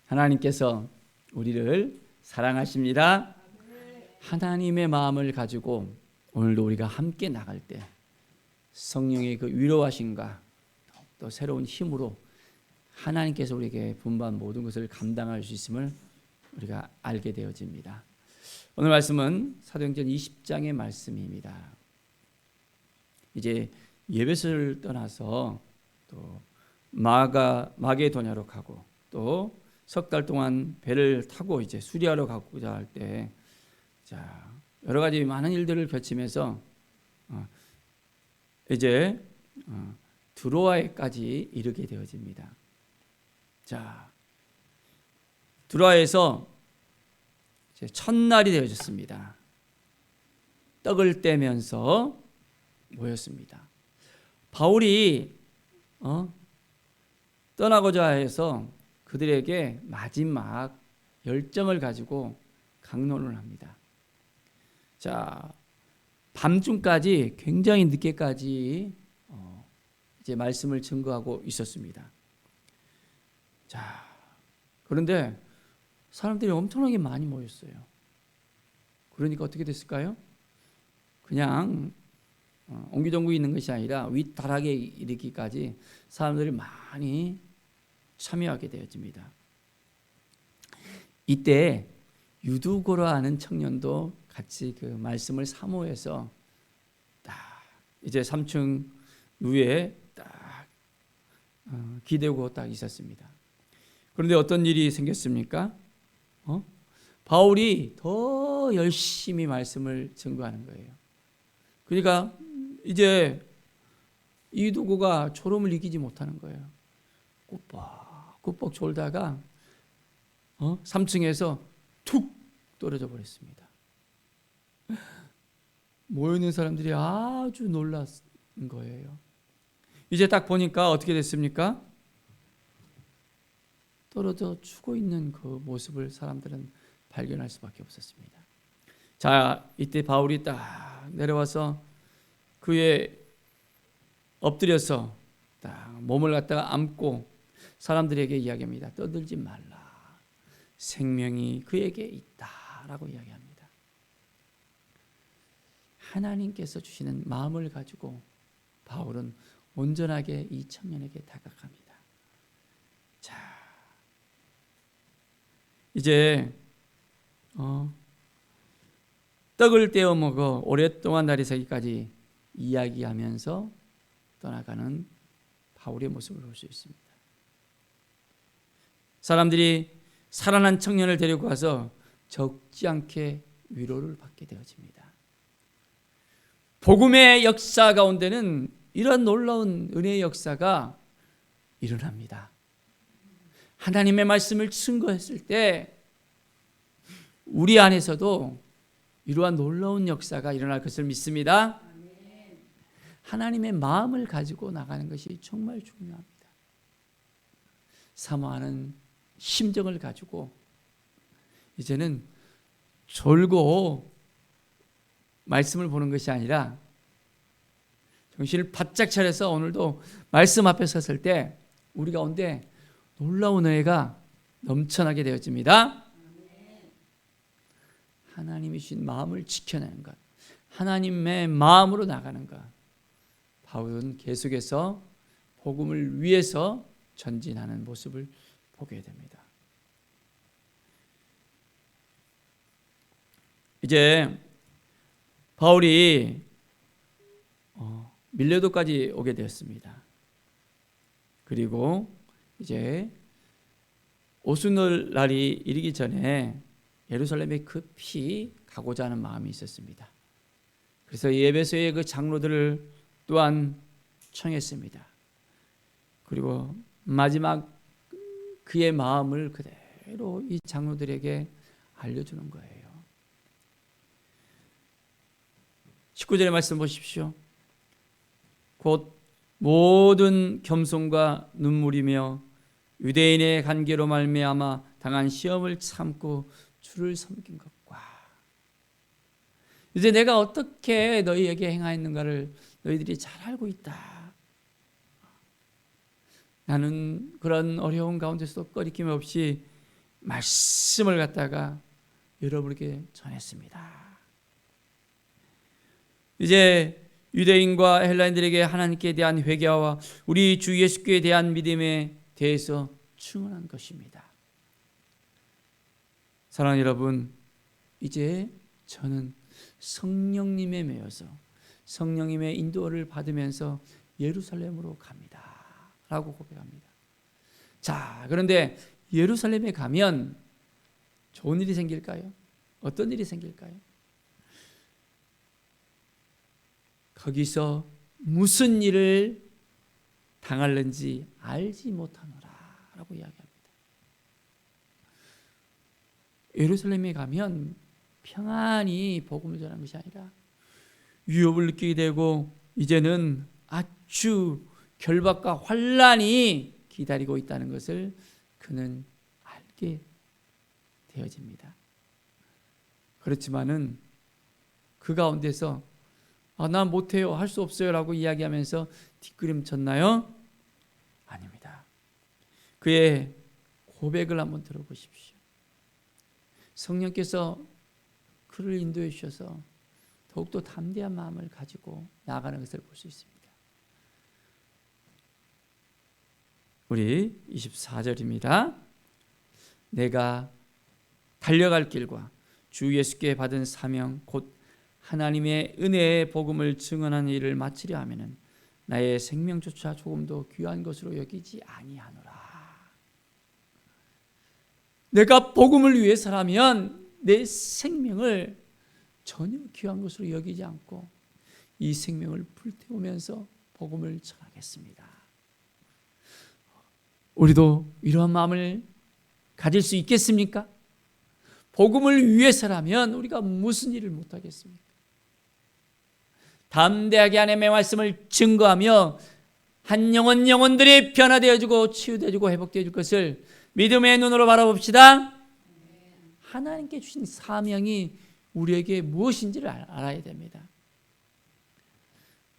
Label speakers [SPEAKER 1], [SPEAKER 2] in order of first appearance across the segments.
[SPEAKER 1] 하나님께서 우리를 사랑하십니다. 하나님의 마음을 가지고 오늘도 우리가 함께 나갈 때 성령의 그 위로하심과 또 새로운 힘으로 하나님께서 우리에게 분부한 모든 것을 감당할 수 있음을 우리가 알게 되어집니다. 오늘 말씀은 사도행전 20장의 말씀입니다. 이제 예배소를 떠나서 또 마게도냐로 가고 또 석 달 동안 배를 타고 이제 수리하러 가고자 할 때 여러 가지 많은 일들을 거치면서 이제 드로아에까지 이르게 되어집니다. 드로아에서 이제 첫날이 되어졌습니다. 떡을 떼면서 모였습니다. 바울이 떠나고자 해서 그들에게 마지막 열정을 가지고 강론을 합니다. 밤중까지 굉장히 늦게까지 이제 말씀을 증거하고 있었습니다. 그런데 사람들이 엄청나게 많이 모였어요. 그러니까 어떻게 됐을까요? 그냥 옹기종기 있는 것이 아니라 윗다락에 이르기까지 사람들이 많이 참여하게 되어집니다. 이때 유두고라 하는 청년도 같이 그 말씀을 사모해서 이제 3층 위에 기대고 딱 있었습니다. 그런데 어떤 일이 생겼습니까? 바울이 더 열심히 말씀을 증거하는 거예요. 그러니까 이제 유두고가 졸음을 이기지 못하는 거예요. 꾸벅꾸벅 졸다가 3층에서 툭 떨어져 버렸습니다. 모여있는 사람들이 아주 놀란 거예요. 이제 딱 보니까 어떻게 됐습니까? 떨어져 죽어 있는 그 모습을 사람들은 발견할 수밖에 없었습니다. 이때 바울이 딱 내려와서 그의 엎드려서 딱 몸을 갖다가 안고 사람들에게 이야기합니다. 떠들지 말라. 생명이 그에게 있다라고 이야기합니다. 하나님께서 주시는 마음을 가지고 바울은 온전하게 이 청년에게 다가갑니다. 이제 떡을 떼어 먹어 오랫동안 다리 서기까지 이야기하면서 떠나가는 바울의 모습을 볼 수 있습니다. 사람들이 살아난 청년을 데리고 가서 적지 않게 위로를 받게 되어집니다. 복음의 역사 가운데는 이런 놀라운 은혜의 역사가 일어납니다. 하나님의 말씀을 증거했을 때 우리 안에서도 이러한 놀라운 역사가 일어날 것을 믿습니다. 하나님의 마음을 가지고 나가는 것이 정말 중요합니다. 사모하는 심정을 가지고 이제는 졸고 말씀을 보는 것이 아니라 정신을 바짝 차려서 오늘도 말씀 앞에 섰을 때 우리 가운데 놀라운 은혜가 넘쳐나게 되어집니다. 하나님이 주신 마음을 지켜내는 것, 하나님의 마음으로 나가는 것. 바울은 계속해서 복음을 위해서 전진하는 모습을 보게 됩니다. 이제 바울이 밀레도까지 오게 되었습니다. 그리고 이제 오순절 날이 이르기 전에 예루살렘에 급히 가고자 하는 마음이 있었습니다. 그래서 에베소의 그 장로들을 또한 청했습니다. 그리고 마지막 그의 마음을 그대로 이 장로들에게 알려주는 거예요. 19절의 말씀 보십시오. 곧 모든 겸손과 눈물이며 유대인의 관계로 말미암아 당한 시험을 참고 주를 섬긴 것과 이제 내가 어떻게 너희에게 행하였는가를 너희들이 잘 알고 있다. 나는 그런 어려운 가운데서도 꺼리낌 없이 말씀을 갖다가 여러분에게 전했습니다. 이제 유대인과 헬라인들에게 하나님께 대한 회개와 우리 주 예수께 대한 믿음에 대해서 증언한 것입니다. 사랑하는 여러분, 이제 저는 성령님에 매여서 성령님의 인도를 받으면서 예루살렘으로 갑니다 라고 고백합니다. 자, 그런데 예루살렘에 가면 좋은 일이 생길까요? 어떤 일이 생길까요? 거기서 무슨 일을 당할는지 알지 못하노라 라고 이야기합니다. 예루살렘에 가면 평안히 복음을 전하는 것이 아니라 위협을 느끼게 되고 이제는 아주 결박과 환난이 기다리고 있다는 것을 그는 알게 되어집니다. 그렇지만은 그 가운데서 난 못해요, 할 수 없어요 라고 이야기하면서 뒷걸음쳤나요? 아닙니다. 그의 고백을 한번 들어보십시오. 성령께서 그를 인도해 주셔서 더욱더 담대한 마음을 가지고 나아가는 것을 볼 수 있습니다. 우리 24절입니다. 내가 달려갈 길과 주 예수께 받은 사명 곧 하나님의 은혜의 복음을 증언하는 일을 마치려 하면은 나의 생명조차 조금도 귀한 것으로 여기지 아니하노라. 내가 복음을 위해서라면 내 생명을 전혀 귀한 것으로 여기지 않고 이 생명을 불태우면서 복음을 전하겠습니다. 우리도 이러한 마음을 가질 수 있겠습니까? 복음을 위해서라면 우리가 무슨 일을 못하겠습니까? 담대하게 하나님의 말씀을 증거하며 한 영혼들이 변화되어지고 치유되어지고 회복되어질 것을 믿음의 눈으로 바라봅시다. 하나님께 주신 사명이 우리에게 무엇인지를 알아야 됩니다.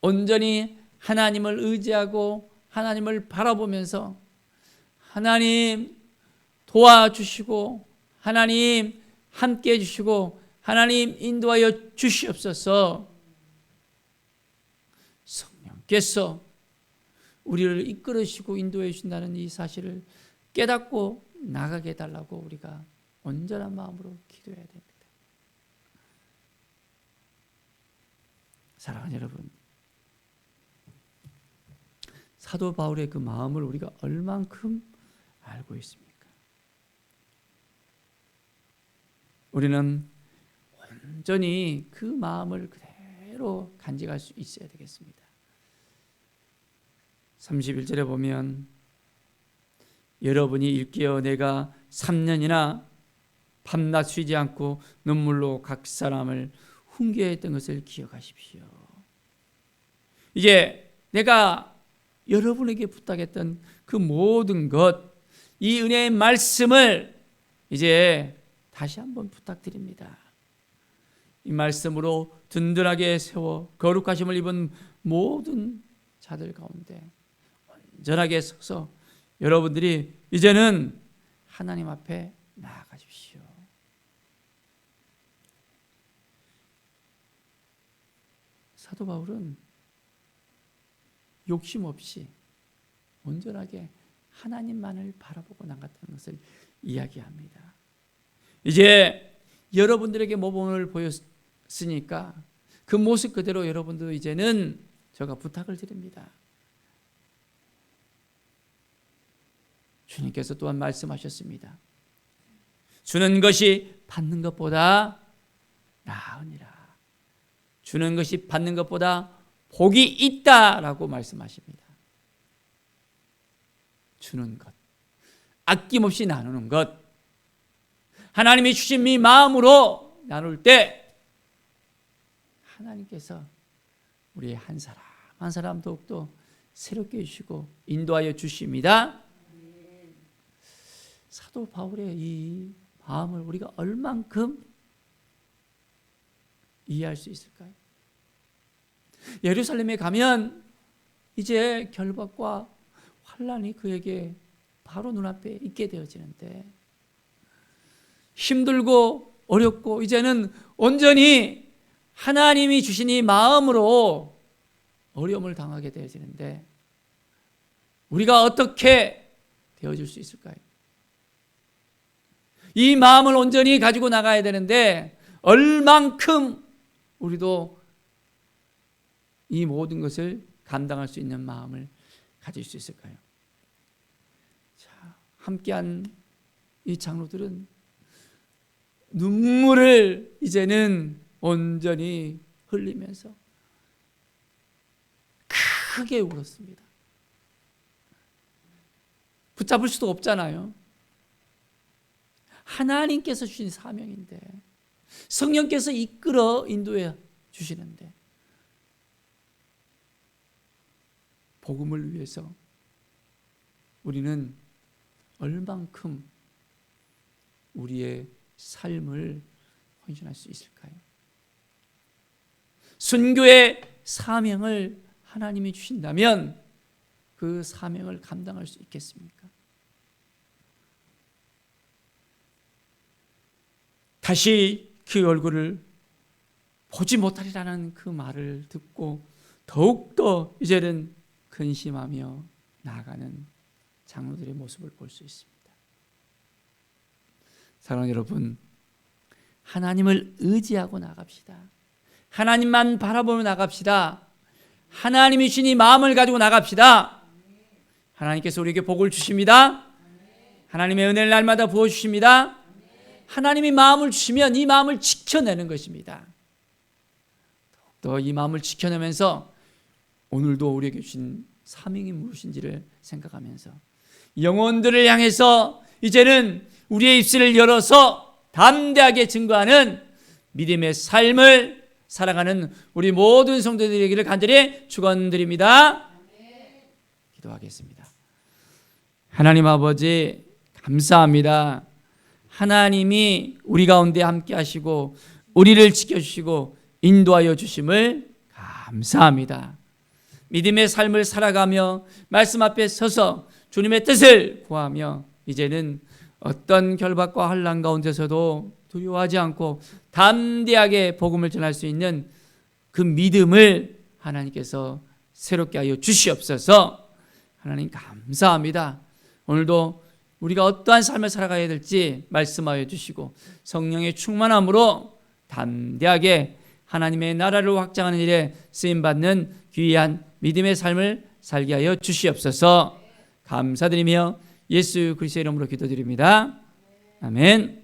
[SPEAKER 1] 온전히 하나님을 의지하고 하나님을 바라보면서 하나님 도와주시고 하나님 함께 해주시고 하나님 인도하여 주시옵소서. 성령께서 우리를 이끌으시고 인도해 주신다는 이 사실을 깨닫고 나가게 해달라고 우리가 온전한 마음으로 기도해야 됩니다. 사랑하는 여러분, 사도 바울의 그 마음을 우리가 얼만큼 알고 있습니까? 우리는 온전히 그 마음을 그대로 간직할 수 있어야 되겠습니다. 31절에 보면 여러분이 일깨어 내가 3년이나 밤낮 쉬지 않고 눈물로 각 사람을 훈계했던 것을 기억하십시오. 이제 내가 여러분에게 부탁했던 그 모든 것, 이 은혜의 말씀을 이제 다시 한번 부탁드립니다. 이 말씀으로 든든하게 세워 거룩하심을 입은 모든 자들 가운데 온전하게 서서 여러분들이 이제는 하나님 앞에 나아가십시오. 사도 바울은 욕심 없이 온전하게 하나님만을 바라보고 나갔다는 것을 이야기합니다. 이제 여러분들에게 모범을 보였으니까 그 모습 그대로 여러분도 이제는 제가 부탁을 드립니다. 주님께서 또한 말씀하셨습니다. 주는 것이 받는 것보다 나으니라. 주는 것이 받는 것보다 복이 있다라고 말씀하십니다. 주는 것, 아낌없이 나누는 것, 하나님이 주신 이 마음으로 나눌 때 하나님께서 우리 한 사람 한 사람 더욱더 새롭게 해주시고 인도하여 주십니다. 사도 바울의 이 마음을 우리가 얼만큼 이해할 수 있을까요? 예루살렘에 가면 이제 결박과 환난이 그에게 바로 눈앞에 있게 되어지는데 힘들고 어렵고 이제는 온전히 하나님이 주신 이 마음으로 어려움을 당하게 되어지는데 우리가 어떻게 되어줄 수 있을까요? 이 마음을 온전히 가지고 나가야 되는데 얼만큼 우리도 이 모든 것을 감당할 수 있는 마음을 가질 수 있을까요? 자, 함께한 이 장로들은 눈물을 이제는 온전히 흘리면서 크게 울었습니다. 붙잡을 수도 없잖아요. 하나님께서 주신 사명인데, 성령께서 이끌어 인도해 주시는데, 복음을 위해서 우리는 얼만큼 우리의 삶을 헌신할 수 있을까요? 순교의 사명을 하나님이 주신다면 그 사명을 감당할 수 있겠습니까? 다시 그 얼굴을 보지 못하리라는 그 말을 듣고 더욱더 이제는 근심하며 나아가는 장로들의 모습을 볼 수 있습니다. 사랑하는 여러분, 하나님을 의지하고 나갑시다. 하나님만 바라보며 나갑시다. 하나님이 주신 이 마음을 가지고 나갑시다. 하나님께서 우리에게 복을 주십니다. 하나님의 은혜를 날마다 부어주십니다. 하나님이 마음을 주시면 이 마음을 지켜내는 것입니다. 또 이 마음을 지켜내면서 오늘도 우리에게 주신 사명이 무엇인지를 생각하면서 영혼들을 향해서 이제는 우리의 입술을 열어서 담대하게 증거하는 믿음의 삶을 살아가는 우리 모든 성도들이 되기를 간절히 축원드립니다. 기도하겠습니다. 하나님 아버지 감사합니다. 하나님이 우리 가운데 함께 하시고 우리를 지켜주시고 인도하여 주심을 감사합니다. 믿음의 삶을 살아가며 말씀 앞에 서서 주님의 뜻을 구하며 이제는 어떤 결박과 환난 가운데서도 두려워하지 않고 담대하게 복음을 전할 수 있는 그 믿음을 하나님께서 새롭게 하여 주시옵소서. 하나님 감사합니다. 오늘도 우리가 어떠한 삶을 살아가야 될지 말씀하여 주시고 성령의 충만함으로 담대하게 하나님의 나라를 확장하는 일에 쓰임받는 귀한 믿음의 삶을 살게 하여 주시옵소서. 감사드리며 예수 그리스도의 이름으로 기도드립니다. 아멘.